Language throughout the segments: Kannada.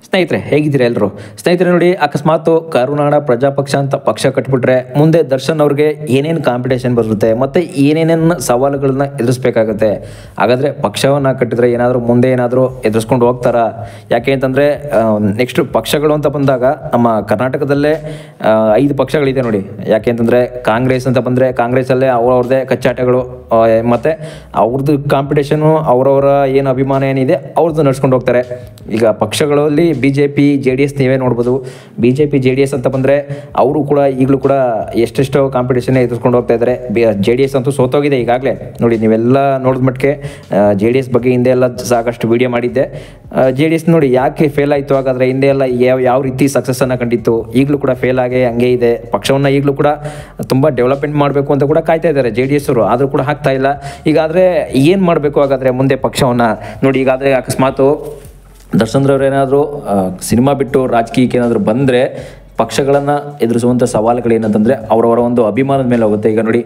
ಸ್ನೇಹಿತರೆ ಹೇಗಿದ್ದೀರಾ ಎಲ್ಲರೂ? ಸ್ನೇಹಿತರೆ ನೋಡಿ, ಅಕಸ್ಮಾತ್ ಕರುನಾಡ ಪ್ರಜಾಪಕ್ಷ ಅಂತ ಪಕ್ಷ ಕಟ್ಬಿಟ್ರೆ ಮುಂದೆ ದರ್ಶನ್ ಅವ್ರಿಗೆ ಏನೇನು ಕಾಂಪಿಟೇಷನ್ ಬರುತ್ತೆ ಮತ್ತು ಏನೇನೇನು ಸವಾಲುಗಳನ್ನ ಎದುರಿಸ್ಬೇಕಾಗುತ್ತೆ. ಹಾಗಾದರೆ ಪಕ್ಷವನ್ನು ಕಟ್ಟಿದ್ರೆ ಏನಾದರೂ ಮುಂದೆ ಏನಾದರೂ ಎದುರಿಸ್ಕೊಂಡು ಹೋಗ್ತಾರಾ? ಯಾಕೆ ಅಂತಂದರೆ ನೆಕ್ಸ್ಟ್ ಪಕ್ಷಗಳು ಅಂತ ಬಂದಾಗ ನಮ್ಮ ಕರ್ನಾಟಕದಲ್ಲೇ 5 ಪಕ್ಷಗಳಿದೆ ನೋಡಿ. ಯಾಕೆ ಅಂತಂದರೆ ಕಾಂಗ್ರೆಸ್ ಅಂತ ಬಂದರೆ ಕಾಂಗ್ರೆಸ್ಸಲ್ಲೇ ಅವ್ರವ್ರದ್ದೇ ಕಚ್ಚಾಟಗಳು ಮತ್ತು ಅವ್ರದ್ದು ಕಾಂಪಿಟೇಷನು ಅವರವರ ಏನು ಅಭಿಮಾನ ಏನಿದೆ ಅವ್ರದ್ದು ನಡ್ಸ್ಕೊಂಡು ಹೋಗ್ತಾರೆ. ಈಗ ಪಕ್ಷಗಳಲ್ಲಿ BJP JDS ನೀವೇ ನೋಡ್ಬೋದು. BJP JDS ಅಂತ ಬಂದರೆ ಅವರು ಕೂಡ ಈಗಲೂ ಕೂಡ ಎಷ್ಟೆಷ್ಟೋ ಕಾಂಪಿಟೇಷನ್ ಎದುರ್ಸ್ಕೊಂಡು ಹೋಗ್ತಾ ಇದ್ದಾರೆ. JDS ಅಂತೂ ಸೋತೋಗಿದೆ ಈಗಾಗಲೇ ನೋಡಿ. ನೀವೆಲ್ಲ ನೋಡಿದ ಮಟ್ಟಿಗೆ JDS ಬಗ್ಗೆ ಹಿಂದೆ ಎಲ್ಲ ಸಾಕಷ್ಟು ವಿಡಿಯೋ ಮಾಡಿದ್ದೆ. JDS ನೋಡಿ ಯಾಕೆ ಫೇಲ್ ಆಯಿತು, ಹಾಗಾದರೆ ಹಿಂದೆ ಎಲ್ಲ ಯಾವ ರೀತಿ ಸಕ್ಸಸ್ಸನ್ನು ಕಂಡಿತ್ತು, ಈಗಲೂ ಕೂಡ ಫೇಲ್ ಆಗಿ ಹಂಗೆ ಇದೆ. ಪಕ್ಷವನ್ನು ಈಗಲೂ ಕೂಡ ತುಂಬ ಡೆವಲಪ್ಮೆಂಟ್ ಮಾಡಬೇಕು ಅಂತ ಕೂಡ ಕಾಯ್ತಾ ಇದ್ದಾರೆ JDS ಅವರು, ಆದರೂ ಕೂಡ ಆಗ್ತಾ ಇಲ್ಲ. ಈಗಾದರೆ ಏನು ಮಾಡಬೇಕು ಹಾಗಾದರೆ ಮುಂದೆ ಪಕ್ಷವನ್ನು ನೋಡಿ? ಈಗಾದರೆ ಅಕಸ್ಮಾತು ದರ್ಶನ್ರವ್ರು ಏನಾದರೂ ಸಿನಿಮಾ ಬಿಟ್ಟು ರಾಜಕೀಯಕ್ಕೆ ಏನಾದರೂ ಬಂದರೆ ಪಕ್ಷಗಳನ್ನು ಎದುರಿಸುವಂಥ ಸವಾಲುಗಳು ಏನಂತಂದರೆ ಅವರವರ ಒಂದು ಅಭಿಮಾನದ ಮೇಲೆ ಹೋಗುತ್ತೆ. ಈಗ ನೋಡಿ,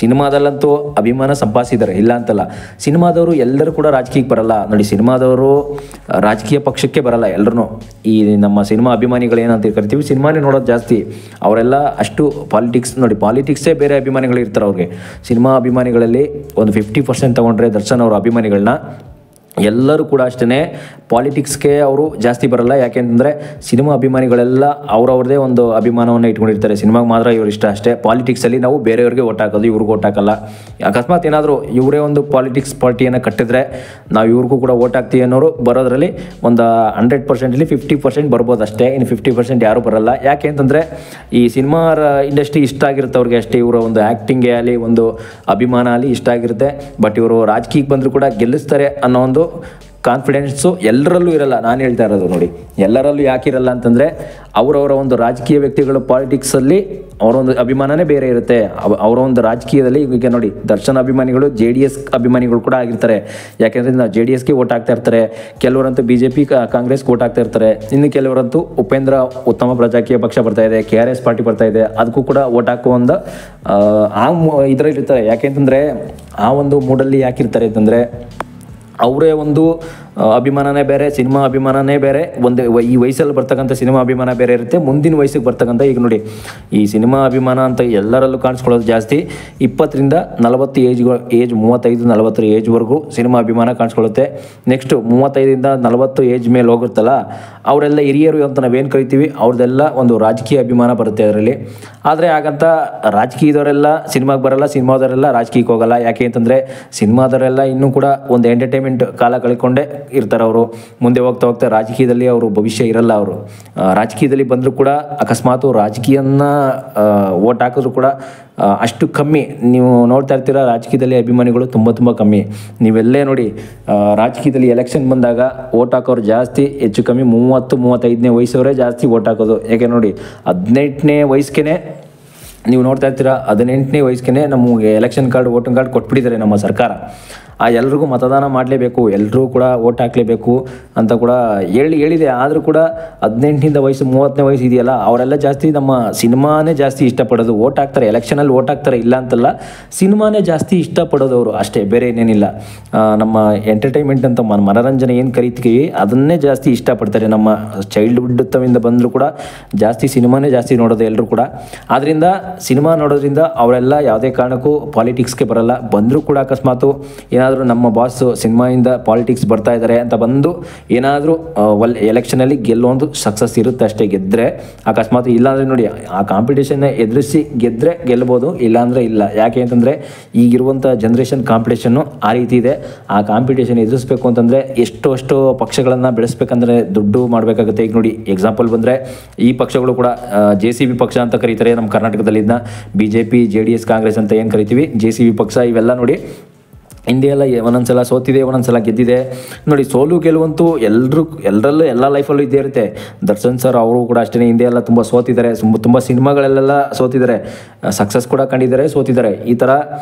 ಸಿನಿಮಾದಲ್ಲಂತೂ ಅಭಿಮಾನ ಸಂಪಾದಿಸಿದ್ದಾರೆ, ಇಲ್ಲ ಅಂತಲ್ಲ. ಸಿನಿಮಾದವರು ಎಲ್ಲರೂ ಕೂಡ ರಾಜಕೀಯಕ್ಕೆ ಬರಲ್ಲ ನೋಡಿ. ಸಿನಿಮಾದವರು ರಾಜಕೀಯ ಪಕ್ಷಕ್ಕೆ ಬರಲ್ಲ. ಎಲ್ಲರೂ ಈ ನಮ್ಮ ಸಿನಿಮಾ ಅಭಿಮಾನಿಗಳು ಏನಂತ ಕರಿತೀವಿ, ಸಿನಿಮಾನೇ ನೋಡೋದು ಜಾಸ್ತಿ. ಅವರೆಲ್ಲ ಅಷ್ಟು ಪಾಲಿಟಿಕ್ಸ್ ನೋಡಿ, ಪಾಲಿಟಿಕ್ಸೇ ಬೇರೆ ಅಭಿಮಾನಿಗಳು ಇರ್ತಾರೆ ಅವ್ರಿಗೆ. ಸಿನಿಮಾ ಅಭಿಮಾನಿಗಳಲ್ಲಿ ಒಂದು 50% ತೊಗೊಂಡ್ರೆ ದರ್ಶನ್ ಅವರ ಅಭಿಮಾನಿಗಳನ್ನ, ಎಲ್ಲರೂ ಕೂಡ ಅಷ್ಟೇ ಪಾಲಿಟಿಕ್ಸ್ಗೆ ಅವರು ಜಾಸ್ತಿ ಬರಲ್ಲ. ಯಾಕೆಂತಂದರೆ ಸಿನಿಮಾ ಅಭಿಮಾನಿಗಳೆಲ್ಲ ಅವ್ರವ್ರದ್ದೇ ಒಂದು ಅಭಿಮಾನವನ್ನು ಇಟ್ಕೊಂಡಿರ್ತಾರೆ. ಸಿನಿಮಾಗೆ ಮಾತ್ರ ಇವ್ರು ಇಷ್ಟ ಅಷ್ಟೇ. ಪಾಲಿಟಿಕ್ಸಲ್ಲಿ ನಾವು ಬೇರೆಯವ್ರಿಗೆ ಓಟ್ ಹಾಕೋದು, ಇವ್ರಿಗೆ ಓಟ್ ಹಾಕಲ್ಲ. ಅಕಸ್ಮಾತ್ ಏನಾದರೂ ಇವರೇ ಒಂದು ಪಾಲಿಟಿಕ್ಸ್ ಪಾರ್ಟಿಯನ್ನು ಕಟ್ಟಿದ್ರೆ ನಾವು ಇವ್ರಿಗೂ ಕೂಡ ಓಟ್ ಹಾಕ್ತೀವಿ ಅನ್ನೋರು ಬರೋದ್ರಲ್ಲಿ ಒಂದು 100%ಅಲ್ಲಿ 50% ಬರ್ಬೋದು ಅಷ್ಟೇ. ಇನ್ನು 50% ಯಾರೂ ಬರಲ್ಲ. ಯಾಕೆ ಅಂತಂದರೆ ಈ ಸಿನಿಮಾ ಇಂಡಸ್ಟ್ರಿ ಇಷ್ಟ ಆಗಿರುತ್ತೆ ಅವ್ರಿಗೆ ಅಷ್ಟೇ. ಇವರ ಒಂದು ಆ್ಯಕ್ಟಿಂಗೇ ಆಗಲಿ, ಒಂದು ಅಭಿಮಾನ ಆಗಲಿ ಇಷ್ಟ ಆಗಿರುತ್ತೆ. ಬಟ್ ಇವರು ರಾಜಕೀಯಕ್ಕೆ ಬಂದರೂ ಕೂಡ ಗೆಲ್ಲಿಸ್ತಾರೆ ಅನ್ನೋ ಒಂದು ಕಾನ್ಫಿಡೆನ್ಸು ಎಲ್ಲರಲ್ಲೂ ಇರಲ್ಲ. ನಾನು ಹೇಳ್ತಾ ಇರೋದು ನೋಡಿ, ಎಲ್ಲರಲ್ಲೂ ಯಾಕಿರಲ್ಲ ಅಂತಂದರೆ ಅವರವರ ಒಂದು ರಾಜಕೀಯ ವ್ಯಕ್ತಿಗಳು ಪಾಲಿಟಿಕ್ಸಲ್ಲಿ ಅವರೊಂದು ಅಭಿಮಾನನೇ ಬೇರೆ ಇರುತ್ತೆ. ಅವರ ಒಂದು ರಾಜಕೀಯದಲ್ಲಿ ಈಗ ನೋಡಿ, ದರ್ಶನ್ ಅಭಿಮಾನಿಗಳು JDS ಅಭಿಮಾನಿಗಳು ಕೂಡ ಆಗಿರ್ತಾರೆ. ಯಾಕೆಂದರೆ ನಾವು JDSಗೆ ಓಟ್ ಹಾಕ್ತಾ ಇರ್ತಾರೆ. ಕೆಲವರಂತೂ BJP ಕಾಂಗ್ರೆಸ್ಗೆ ಓಟ್ ಹಾಕ್ತಾ ಇರ್ತಾರೆ. ಇನ್ನು ಕೆಲವರಂತೂ ಉಪೇಂದ್ರ ಉತ್ತಮ ಪ್ರಜಾಕೀಯ ಪಕ್ಷ ಬರ್ತಾ ಇದೆ, KRS ಪಾರ್ಟಿ ಬರ್ತಾ ಇದೆ, ಅದಕ್ಕೂ ಕೂಡ ಓಟ್ ಹಾಕುವ ಒಂದು ಇದರಲ್ಲಿ ಇರ್ತಾರೆ. ಯಾಕೆಂತಂದರೆ ಆ ಒಂದು ಮೂಡಲ್ಲಿ ಯಾಕಿರ್ತಾರೆ ಅಂತಂದರೆ ಅವರೇ ಒಂದು ಅಭಿಮಾನನೇ ಬೇರೆ, ಸಿನಿಮಾ ಅಭಿಮಾನನೇ ಬೇರೆ. ಒಂದು ಈ ವಯಸ್ಸಲ್ಲಿ ಬರ್ತಕ್ಕಂಥ ಸಿನಿಮಾ ಅಭಿಮಾನ ಬೇರೆ ಇರುತ್ತೆ, ಮುಂದಿನ ವಯಸ್ಸಿಗೆ ಬರ್ತಕ್ಕಂಥ. ಈಗ ನೋಡಿ, ಈ ಸಿನಿಮಾ ಅಭಿಮಾನ ಅಂತ ಎಲ್ಲರಲ್ಲೂ ಕಾಣಿಸ್ಕೊಳ್ಳೋದು ಜಾಸ್ತಿ 20ರಿಂದ 40 ಏಜ್ 35-40 ಏಜ್ವರೆಗೂ ಸಿನಿಮಾ ಅಭಿಮಾನ ಕಾಣಿಸ್ಕೊಳ್ಳುತ್ತೆ. ನೆಕ್ಸ್ಟ್ 35ರಿಂದ 40 ಏಜ್ ಮೇಲೆ ಹೋಗುತ್ತಲ್ಲ, ಅವರೆಲ್ಲ ಹಿರಿಯರು ಅಂತ ನಾವೇನು ಕರಿತೀವಿ, ಅವ್ರದ್ದೆಲ್ಲ ಒಂದು ರಾಜಕೀಯ ಅಭಿಮಾನ ಬರುತ್ತೆ ಅದರಲ್ಲಿ. ಆದರೆ ಹಾಗಂತ ರಾಜಕೀಯದವರೆಲ್ಲ ಸಿನಿಮಾಗೆ ಬರಲ್ಲ, ಸಿನಿಮಾದವರೆಲ್ಲ ರಾಜಕೀಯಕ್ಕೆ ಹೋಗಲ್ಲ. ಯಾಕೆ ಅಂತಂದರೆ ಸಿನಿಮಾದವರೆಲ್ಲ ಇನ್ನೂ ಕೂಡ ಒಂದು ಎಂಟರ್ಟೈನ್ಮೆಂಟ್ ಕಾಲ ಕಳ್ಕೊಂಡೇ ಇರ್ತಾರೆ. ಅವರು ಮುಂದೆ ಹೋಗ್ತಾ ಹೋಗ್ತಾ ರಾಜಕೀಯದಲ್ಲಿ ಅವರು ಭವಿಷ್ಯ ಇರಲ್ಲ. ಅವರು ರಾಜಕೀಯದಲ್ಲಿ ಬಂದರೂ ಕೂಡ ಅಕಸ್ಮಾತ್ ರಾಜಕೀಯನ ಓಟ್ ಹಾಕಿದ್ರು ಕೂಡ ಅಷ್ಟು ಕಮ್ಮಿ. ನೀವು ನೋಡ್ತಾ ಇರ್ತೀರ, ರಾಜಕೀಯದಲ್ಲಿ ಅಭಿಮಾನಿಗಳು ತುಂಬ ಕಮ್ಮಿ. ನೀವೆಲ್ಲೇ ನೋಡಿ, ರಾಜಕೀಯದಲ್ಲಿ ಎಲೆಕ್ಷನ್ ಬಂದಾಗ ಓಟ್ ಹಾಕೋರು ಜಾಸ್ತಿ, ಹೆಚ್ಚು ಕಮ್ಮಿ 30-35ನೇ ವಯಸ್ಸವರೇ ಜಾಸ್ತಿ ಓಟ್ ಹಾಕೋದು. ಯಾಕೆ ನೋಡಿ, 18ನೇ ವಯಸ್ಸಿಗೆ ನೀವು ನೋಡ್ತಾ ಇರ್ತೀರ, 18ನೇ ವಯಸ್ಸಿಗೆ ನಮಗೆ ಎಲೆಕ್ಷನ್ ಕಾರ್ಡ್, ವೋಟಿಂಗ್ ಕಾರ್ಡ್ ಕೊಟ್ಬಿಟ್ಟಿದ್ದಾರೆ ನಮ್ಮ ಸರ್ಕಾರ. ಎಲ್ರಿಗೂ ಮತದಾನ ಮಾಡಲೇಬೇಕು, ಎಲ್ಲರೂ ಕೂಡ ಓಟ್ ಹಾಕಲೇಬೇಕು ಅಂತ ಕೂಡ ಹೇಳಿದೆ. ಆದರೂ ಕೂಡ 18ರಿಂದ ವಯಸ್ಸು 30ನೇ ವಯಸ್ಸು ಇದೆಯಲ್ಲ, ಅವರೆಲ್ಲ ಜಾಸ್ತಿ ನಮ್ಮ ಸಿನಿಮಾನೇ ಜಾಸ್ತಿ ಇಷ್ಟಪಡೋದು. ಓಟ್ ಹಾಕ್ತಾರೆ, ಎಲೆಕ್ಷನಲ್ಲಿ ಓಟ್ ಹಾಕ್ತಾರೆ, ಇಲ್ಲ ಅಂತಲ್ಲ, ಸಿನಿಮಾನೇ ಜಾಸ್ತಿ ಇಷ್ಟಪಡೋದು ಅವರು ಅಷ್ಟೇ, ಬೇರೆ ಏನೇನಿಲ್ಲ. ನಮ್ಮ ಎಂಟರ್ಟೈನ್ಮೆಂಟ್ ಅಂತ ಮನೋರಂಜನೆ ಏನು ಕರಿತೀವಿ ಅದನ್ನೇ ಜಾಸ್ತಿ ಇಷ್ಟಪಡ್ತಾರೆ. ನಮ್ಮ ಚೈಲ್ಡ್ಹುಡ್ ತವಿಂದ ಬಂದರೂ ಕೂಡ ಜಾಸ್ತಿ ಸಿನಿಮಾನೇ ಜಾಸ್ತಿ ನೋಡೋದು ಎಲ್ಲರೂ ಕೂಡ. ಆದ್ದರಿಂದ ಸಿನಿಮಾ ನೋಡೋದ್ರಿಂದ ಅವರೆಲ್ಲ ಯಾವುದೇ ಕಾರಣಕ್ಕೂ ಪಾಲಿಟಿಕ್ಸ್ಗೆ ಬರಲ್ಲ. ಬಂದರೂ ಕೂಡ ಅಕಸ್ಮಾತು ಏನಾದರೂ ನಮ್ಮ ಬಾಸು ಸಿನಿಮಾಯಿಂದ ಪಾಲಿಟಿಕ್ಸ್ ಬರ್ತಾ ಇದ್ದಾರೆ ಅಂತ ಬಂದು ಏನಾದರೂ ಎಲೆಕ್ಷನಲ್ಲಿ ಗೆಲ್ಲುವೊಂದು ಸಕ್ಸಸ್ ಇರುತ್ತೆ ಅಷ್ಟೇ. ಗೆದ್ದರೆ ಅಕಸ್ಮಾತ್, ಇಲ್ಲಾಂದರೆ ನೋಡಿ, ಆ ಕಾಂಪಿಟೇಷನ್ನ ಎದುರಿಸಿ ಗೆದ್ದರೆ ಗೆಲ್ಬೋದು, ಇಲ್ಲಾಂದರೆ ಇಲ್ಲ. ಯಾಕೆ ಅಂತಂದರೆ ಈಗಿರುವಂಥ ಜನ್ರೇಷನ್ ಕಾಂಪಿಟೇಷನ್ನು ಆ ರೀತಿ ಇದೆ. ಆ ಕಾಂಪಿಟೇಷನ್ ಎದುರಿಸ್ಬೇಕು ಅಂತಂದರೆ ಎಷ್ಟು ಪಕ್ಷಗಳನ್ನು ಬೆಳೆಸ್ಬೇಕಂದ್ರೆ ದುಡ್ಡು ಮಾಡಬೇಕಾಗುತ್ತೆ. ಈಗ ನೋಡಿ, ಎಕ್ಸಾಂಪಲ್ ಬಂದರೆ ಈ ಪಕ್ಷಗಳು ಕೂಡ JCB ಪಕ್ಷ ಅಂತ ಕರೀತಾರೆ ನಮ್ಮ ಕರ್ನಾಟಕದಲ್ಲಿದ್ದ. BJP JDS ಕಾಂಗ್ರೆಸ್ ಅಂತ ಏನು ಕರಿತೀವಿ, JCB ಪಕ್ಷ, ಇವೆಲ್ಲ ನೋಡಿ ಹಿಂದೆ ಎಲ್ಲ ಒಂದೊಂದ್ಸಲ ಸೋತಿದೆ, ಒಂದೊಂದ್ಸಲ ಗೆದ್ದಿದೆ. ನೋಡಿ, ಸೋಲು ಗೆಲುವಂತೂ ಎಲ್ಲರಲ್ಲೂ ಎಲ್ಲ ಲೈಫಲ್ಲೂ ಇದ್ದೇ ಇರುತ್ತೆ. ದರ್ಶನ್ ಸರ್ ಅವರು ಕೂಡ ಅಷ್ಟೇ, ಹಿಂದೆ ಎಲ್ಲ ತುಂಬ ಸೋತಿದ್ದಾರೆ, ತುಂಬ ಸಿನಿಮಾಗಳಲ್ಲೆಲ್ಲ ಸೋತಿದ್ದಾರೆ, ಸಕ್ಸಸ್ ಕೂಡ ಕಂಡಿದ್ದಾರೆ, ಸೋತಿದ್ದಾರೆ. ಈ ಥರ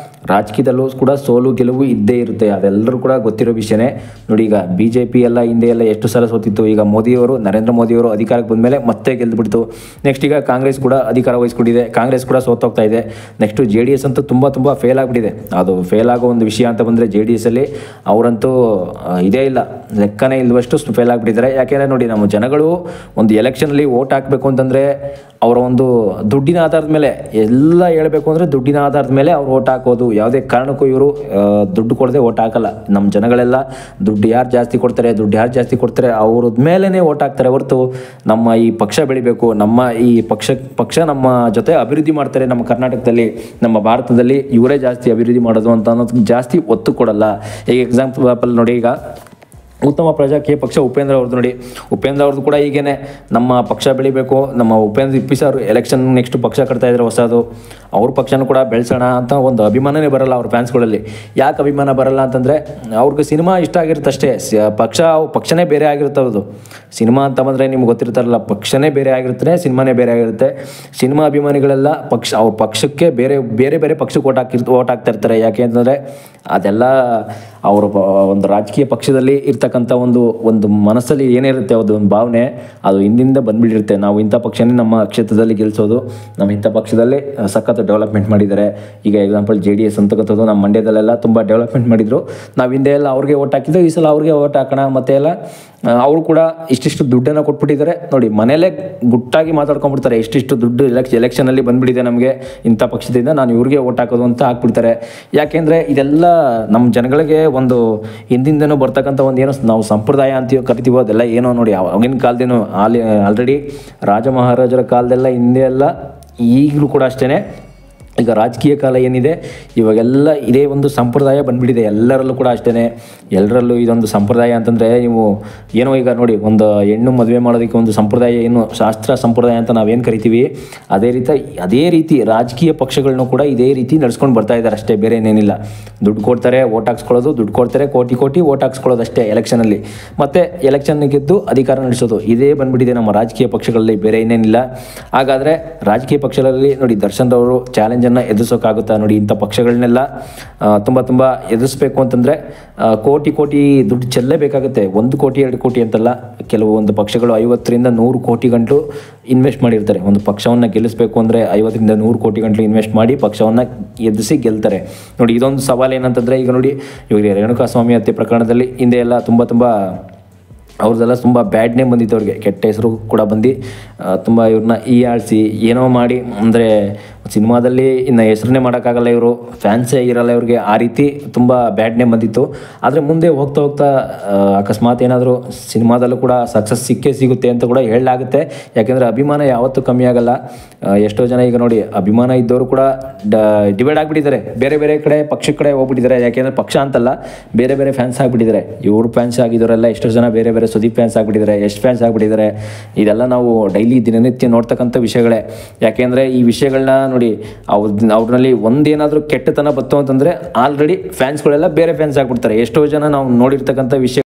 ರಾಜಕೀಯದಲ್ಲೂ ಕೂಡ ಸೋಲು ಗೆಲುವು ಇದ್ದೇ ಇರುತ್ತೆ, ಅದೆಲ್ಲರೂ ಕೂಡ ಗೊತ್ತಿರೋ ವಿಷಯನೇ. ನೋಡಿ, ಈಗ BJP ಎಲ್ಲ ಹಿಂದೆ ಎಲ್ಲ ಎಷ್ಟು ಸಲ ಸೋತಿತ್ತು. ಈಗ ನರೇಂದ್ರ ಮೋದಿಯವರು ಅಧಿಕಾರಕ್ಕೆ ಬಂದಮೇಲೆ ಮತ್ತೆ ಗೆದ್ದುಬಿಡ್ತು. ನೆಕ್ಸ್ಟ್ ಈಗ ಕಾಂಗ್ರೆಸ್ ಕೂಡ ಅಧಿಕಾರ ವಹಿಸ್ಕೊಂಡಿದೆ, ಕಾಂಗ್ರೆಸ್ ಕೂಡ ಸೋತೋಗ್ತಾ ಇದೆ. ನೆಕ್ಸ್ಟು JDS ಅಂತೂ ತುಂಬ ಫೇಲ್ ಆಗಿಬಿಟ್ಟಿದೆ. ಅದು ಫೇಲ್ ಆಗೋ ಒಂದು ವಿಷಯ ಅಂತ ಬಂದರೆ JDS ಅಲ್ಲಿ ಅವರಂತೂ ಇದೇ ಇಲ್ಲ, ಲೆಕ್ಕನೇ ಇಲ್ಲವಷ್ಟು ಫೇಲ್ ಆಗಿಬಿಟ್ಟಿದ್ದಾರೆ. ಯಾಕೆಂದರೆ ನೋಡಿ, ನಮ್ಮ ಜನಗಳು ಒಂದು ಎಲೆಕ್ಷನಲ್ಲಿ ವೋಟ್ ಹಾಕಬೇಕು ಅಂತಂದರೆ ಅವರ ಒಂದು ದುಡ್ಡಿನ ಆಧಾರದ ಮೇಲೆ ಎಲ್ಲ ಹೇಳಬೇಕು ಅಂದರೆ ದುಡ್ಡಿನ ಆಧಾರದ ಮೇಲೆ ಅವ್ರು ವೋಟ್ ಹಾಕೋದು. ಯಾವುದೇ ಕಾರಣಕ್ಕೂ ಇವರು ದುಡ್ಡು ಕೊಡದೆ ವೋಟ್ ಹಾಕಲ್ಲ. ನಮ್ಮ ಜನಗಳೆಲ್ಲ ದುಡ್ಡು ಯಾರು ಜಾಸ್ತಿ ಕೊಡ್ತಾರೆ ಅವ್ರದ್ದು ಮೇಲೇ ವೋಟ್ ಹಾಕ್ತಾರೆ ಹೊರತು ನಮ್ಮ ಈ ಪಕ್ಷ ಬೆಳಿಬೇಕು, ನಮ್ಮ ಈ ಪಕ್ಷ ನಮ್ಮ ಜೊತೆ ಅಭಿವೃದ್ಧಿ ಮಾಡ್ತಾರೆ, ನಮ್ಮ ಕರ್ನಾಟಕದಲ್ಲಿ ನಮ್ಮ ಭಾರತದಲ್ಲಿ ಇವರೇ ಜಾಸ್ತಿ ಅಭಿವೃದ್ಧಿ ಮಾಡೋದು ಅಂತ ಅನ್ನೋದಕ್ಕೆ ಜಾಸ್ತಿ ಒತ್ತು ಕೊಡಲ್ಲ. ಈಗ ಎಕ್ಸಾಂಪಲ್ ನೋಡಿ, ಈಗ ಉತ್ತಮ ಪ್ರಜಾಕೀಯ ಪಕ್ಷ ಉಪೇಂದ್ರ ಅವ್ರದ್ದು ನೋಡಿ, ಉಪೇಂದ್ರ ಅವ್ರದ್ದು ಕೂಡ ಹೀಗೇನೆ ನಮ್ಮ ಪಕ್ಷ ಬೆಳಿಬೇಕು, ನಮ್ಮ ಉಪೇಂದ್ರ ಇಪ್ಪಿಸೋರು ಎಲೆಕ್ಷನ್ ನೆಕ್ಸ್ಟ್ ಪಕ್ಷ ಕಟ್ತಾ ಇದ್ದಾರೆ ಹೊಸದು, ಅವ್ರ ಪಕ್ಷನೂ ಕೂಡ ಬೆಳೆಸೋಣ ಅಂತ ಒಂದು ಅಭಿಮಾನನೇ ಬರಲ್ಲ ಅವ್ರ ಫ್ಯಾನ್ಸ್ಗಳಲ್ಲಿ. ಯಾಕೆ ಅಭಿಮಾನ ಬರಲ್ಲ ಅಂತಂದರೆ ಅವ್ರಿಗೆ ಸಿನಿಮಾ ಇಷ್ಟ ಆಗಿರುತ್ತೆ ಅಷ್ಟೇ, ಪಕ್ಷನೇ ಬೇರೆ ಆಗಿರುತ್ತೆ. ಅವ್ರದ್ದು ಸಿನಿಮಾ ಅಂತ ಬಂದರೆ ನಿಮ್ಗೆ ಗೊತ್ತಿರ್ತಾರಲ್ಲ, ಪಕ್ಷನೇ ಬೇರೆ ಆಗಿರ್ತಾರೆ, ಸಿನಿಮಾನೇ ಬೇರೆ ಆಗಿರುತ್ತೆ. ಸಿನಿಮಾ ಅಭಿಮಾನಿಗಳೆಲ್ಲ ಅವ್ರ ಪಕ್ಷಕ್ಕೆ ಬೇರೆ ಪಕ್ಷಕ್ಕೆ ಓಟ್ ಹಾಕ್ತಾ ಇರ್ತಾರೆ. ಯಾಕೆ ಅಂತಂದರೆ ಅದೆಲ್ಲ ಅವರು ಒಂದು ರಾಜಕೀಯ ಪಕ್ಷದಲ್ಲಿ ಇರ್ತಕ್ಕಂಥ ಒಂದು ಮನಸ್ಸಲ್ಲಿ ಏನಿರುತ್ತೆ ಅದು ಒಂದು ಭಾವನೆ, ಅದು ಹಿಂದಿಂದ ಬಂದ್ಬಿಟ್ಟಿರುತ್ತೆ. ನಾವು ಇಂಥ ಪಕ್ಷನೇ ನಮ್ಮ ಕ್ಷೇತ್ರದಲ್ಲಿ ಗೆಲ್ಲಿಸೋದು, ನಮ್ಮ ಇಂಥ ಪಕ್ಷದಲ್ಲಿ ಸಖತ್ ಡೆವಲಪ್ಮೆಂಟ್ ಮಾಡಿದ್ದಾರೆ. ಈಗ ಎಕ್ಸಾಂಪಲ್ JDS ಅಂತಕ್ಕಂಥದ್ದು ನಮ್ಮ ಮಂಡ್ಯದಲ್ಲೆಲ್ಲ ತುಂಬ ಡೆವಲಪ್ಮೆಂಟ್ ಮಾಡಿದರು. ನಾವು ಹಿಂದೆ ಎಲ್ಲ ಅವ್ರಿಗೆ ಓಟ್ ಹಾಕಿದ್ದು, ಈ ಸಲ ಅವ್ರಿಗೆ ಓಟ್ ಹಾಕೋಣ. ಮತ್ತೆ ಎಲ್ಲ ಅವರು ಕೂಡ ಇಷ್ಟಿಷ್ಟು ದುಡ್ಡನ್ನು ಕೊಟ್ಬಿಟ್ಟಿದ್ದಾರೆ ನೋಡಿ, ಮನೇಲೇ ಗುಟ್ಟಾಗಿ ಮಾತಾಡ್ಕೊಂಡ್ಬಿಡ್ತಾರೆ, ಇಷ್ಟಿಷ್ಟು ದುಡ್ಡು ಎಲೆಕ್ಷನಲ್ಲಿ ಬಂದ್ಬಿಟ್ಟಿದೆ ನಮಗೆ ಇಂಥ ಪಕ್ಷದಿಂದ, ನಾನು ಇವ್ರಿಗೆ ಓಟ್ ಹಾಕೋದು ಅಂತ ಹಾಕ್ಬಿಡ್ತಾರೆ. ಯಾಕೆಂದರೆ ಇದೆಲ್ಲ ನಮ್ಮ ಜನಗಳಿಗೆ ಒಂದು ಹಿಂದಿಂದನೂ ಬರ್ತಕ್ಕಂಥ ಒಂದು ಏನೋ ನಾವು ಸಂಪ್ರದಾಯ ಅಂತ ಕರಿತೀವೋ ಅದೆಲ್ಲ ಏನೋ ನೋಡಿ, ಆಗಿನ ಕಾಲದೇನು ಆಲ್ರೆಡಿ ರಾಜ ಮಹಾರಾಜರ ಕಾಲದೆಲ್ಲ ಹಿಂದೆ ಎಲ್ಲ ಈಗಲೂ ಕೂಡ ಅಷ್ಟೇ. ಈಗ ರಾಜಕೀಯ ಕಾಲ ಏನಿದೆ ಇವಾಗೆಲ್ಲ ಇದೇ ಒಂದು ಸಂಪ್ರದಾಯ ಬಂದ್ಬಿಟ್ಟಿದೆ ಎಲ್ಲರಲ್ಲೂ ಕೂಡ ಅಷ್ಟೇ. ಎಲ್ಲರಲ್ಲೂ ಇದೊಂದು ಸಂಪ್ರದಾಯ ಅಂತಂದರೆ ನೀವು ಏನೋ ಈಗ ನೋಡಿ, ಒಂದು ಹೆಣ್ಣು ಮದುವೆ ಮಾಡೋದಕ್ಕೆ ಒಂದು ಸಂಪ್ರದಾಯ, ಏನು ಶಾಸ್ತ್ರ ಸಂಪ್ರದಾಯ ಅಂತ ನಾವೇನು ಕರಿತೀವಿ, ಅದೇ ರೀತಿ ರಾಜಕೀಯ ಪಕ್ಷಗಳನ್ನೂ ಕೂಡ ಇದೇ ರೀತಿ ನಡ್ಸ್ಕೊಂಡು ಬರ್ತಾ ಇದ್ದಾರೆ ಅಷ್ಟೇ, ಬೇರೆ ಏನೇನಿಲ್ಲ. ದುಡ್ಡು ಕೊಡ್ತಾರೆ, ಓಟ್ ಹಾಕ್ಸ್ಕೊಳ್ಳೋದು, ದುಡ್ಡು ಕೊಡ್ತಾರೆ, ಕೋಟಿ ಓಟ್ ಹಾಕ್ಸ್ಕೊಳ್ಳೋದು ಅಷ್ಟೇ ಎಲೆಕ್ಷನಲ್ಲಿ. ಮತ್ತು ಎಲೆಕ್ಷನ್ ಗೆದ್ದು ಅಧಿಕಾರ ನಡೆಸೋದು, ಇದೇ ಬಂದ್ಬಿಟ್ಟಿದೆ ನಮ್ಮ ರಾಜಕೀಯ ಪಕ್ಷಗಳಲ್ಲಿ, ಬೇರೆ ಏನೇನಿಲ್ಲ. ಹಾಗಾದರೆ ರಾಜಕೀಯ ಪಕ್ಷಗಳಲ್ಲಿ ನೋಡಿ, ದರ್ಶನ್ ಅವರು ಚಾಲೆಂಜನ್ನು ಎದುರಿಸೋಕ್ಕಾಗುತ್ತಾ ನೋಡಿ? ಇಂಥ ಪಕ್ಷಗಳನ್ನೆಲ್ಲ ತುಂಬ ಎದುರಿಸ್ಬೇಕು ಅಂತಂದರೆ ಕೋಟಿ ದುಡ್ಡು ಚೆಲ್ಲಬೇಕಾಗುತ್ತೆ. 1 ಕೋಟಿ 2 ಕೋಟಿ ಅಂತಲ್ಲ, ಕೆಲವೊಂದು ಪಕ್ಷಗಳು 50ರಿಂದ 100 ಕೋಟಿ ಗಂಟಲು ಇನ್ವೆಸ್ಟ್ ಮಾಡಿರ್ತಾರೆ. ಒಂದು ಪಕ್ಷವನ್ನು ಗೆಲ್ಲಿಸಬೇಕು ಅಂದರೆ 50ರಿಂದ 100 ಕೋಟಿ ಗಂಟಲು ಇನ್ವೆಸ್ಟ್ ಮಾಡಿ ಪಕ್ಷವನ್ನು ಎದುರಿಸಿ ಗೆಲ್ತಾರೆ ನೋಡಿ. ಇದೊಂದು ಸವಾಲು ಏನಂತಂದರೆ, ಈಗ ನೋಡಿ, ಇವಾಗ ರೇಣುಕಾಸ್ವಾಮಿ ಹತ್ಯೆ ಪ್ರಕರಣದಲ್ಲಿ ಹಿಂದೆ ಎಲ್ಲ ತುಂಬ ಅವ್ರದ್ದೆಲ್ಲ ತುಂಬ ಬ್ಯಾಡ್ ನೇಮ್ ಬಂದಿತ್ತು, ಅವ್ರಿಗೆ ಕೆಟ್ಟ ಹೆಸರು ಕೂಡ ಬಂದು ತುಂಬ ಇವ್ರನ್ನ ಆಳಿಸಿ ಏನೋ ಮಾಡಿ, ಅಂದರೆ ಸಿನಿಮಾದಲ್ಲಿ ಇನ್ನು ಹೆಸರನ್ನೇ ಮಾಡೋಕ್ಕಾಗಲ್ಲ, ಇವರು ಫ್ಯಾನ್ಸೇ ಇರಲ್ಲ ಇವ್ರಿಗೆ, ಆ ರೀತಿ ತುಂಬ ಬ್ಯಾಡ್ ನೇಮ್ ಬಂದಿತ್ತು. ಆದರೆ ಮುಂದೆ ಹೋಗ್ತಾ ಅಕಸ್ಮಾತ್ ಏನಾದರೂ ಸಿನಿಮಾದಲ್ಲೂ ಕೂಡ ಸಕ್ಸಸ್ ಸಿಗುತ್ತೆ ಅಂತ ಕೂಡ ಹೇಳಲಾಗುತ್ತೆ. ಯಾಕೆಂದರೆ ಅಭಿಮಾನ ಯಾವತ್ತೂ ಕಮ್ಮಿ ಆಗಲ್ಲ. ಎಷ್ಟೋ ಜನ ಈಗ ನೋಡಿ, ಅಭಿಮಾನ ಇದ್ದವರು ಕೂಡ ಡಿವೈಡ್ ಆಗಿಬಿಟ್ಟಿದ್ದಾರೆ, ಬೇರೆ ಕಡೆ ಪಕ್ಷದ ಕಡೆ ಹೋಗ್ಬಿಟ್ಟಿದ್ದಾರೆ. ಯಾಕೆಂದರೆ ಪಕ್ಷ ಅಂತಲ್ಲ, ಬೇರೆ ಫ್ಯಾನ್ಸ್ ಆಗಿಬಿಟ್ಟಿದ್ದಾರೆ. ಇವ್ರ ಫ್ಯಾನ್ಸ್ ಆಗಿದ್ದವರೆಲ್ಲ ಎಷ್ಟೋ ಜನ ಬೇರೆ ಸುದೀಪ್ ಫ್ಯಾನ್ಸ್ ಆಗಿಬಿಟ್ಟಿದ್ದಾರೆ, ಎಷ್ಟು ಫ್ಯಾನ್ಸ್ ಆಗಿಬಿಟ್ಟಿದ್ದಾರೆ. ಇದೆಲ್ಲ ನಾವು ಡೈಲಿ ದಿನನಿತ್ಯ ನೋಡ್ತಕ್ಕಂಥ ವಿಷಯಗಳೇ. ಯಾಕೆಂದರೆ ಈ ವಿಷಯಗಳನ್ನ ನೋಡಿ, ಅವ್ರಲ್ಲಿ ಒಂದೇನಾದರೂ ಕೆಟ್ಟತನ ಬತ್ತು ಅಂತಂದರೆ ಆಲ್ರೆಡಿ ಫ್ಯಾನ್ಸ್ಗಳೆಲ್ಲ ಬೇರೆ ಫ್ಯಾನ್ಸ್ ಆಗಿಬಿಡ್ತಾರೆ. ಎಷ್ಟೋ ಜನ ನಾವು ನೋಡಿರ್ತಕ್ಕಂಥ ವಿಷಯ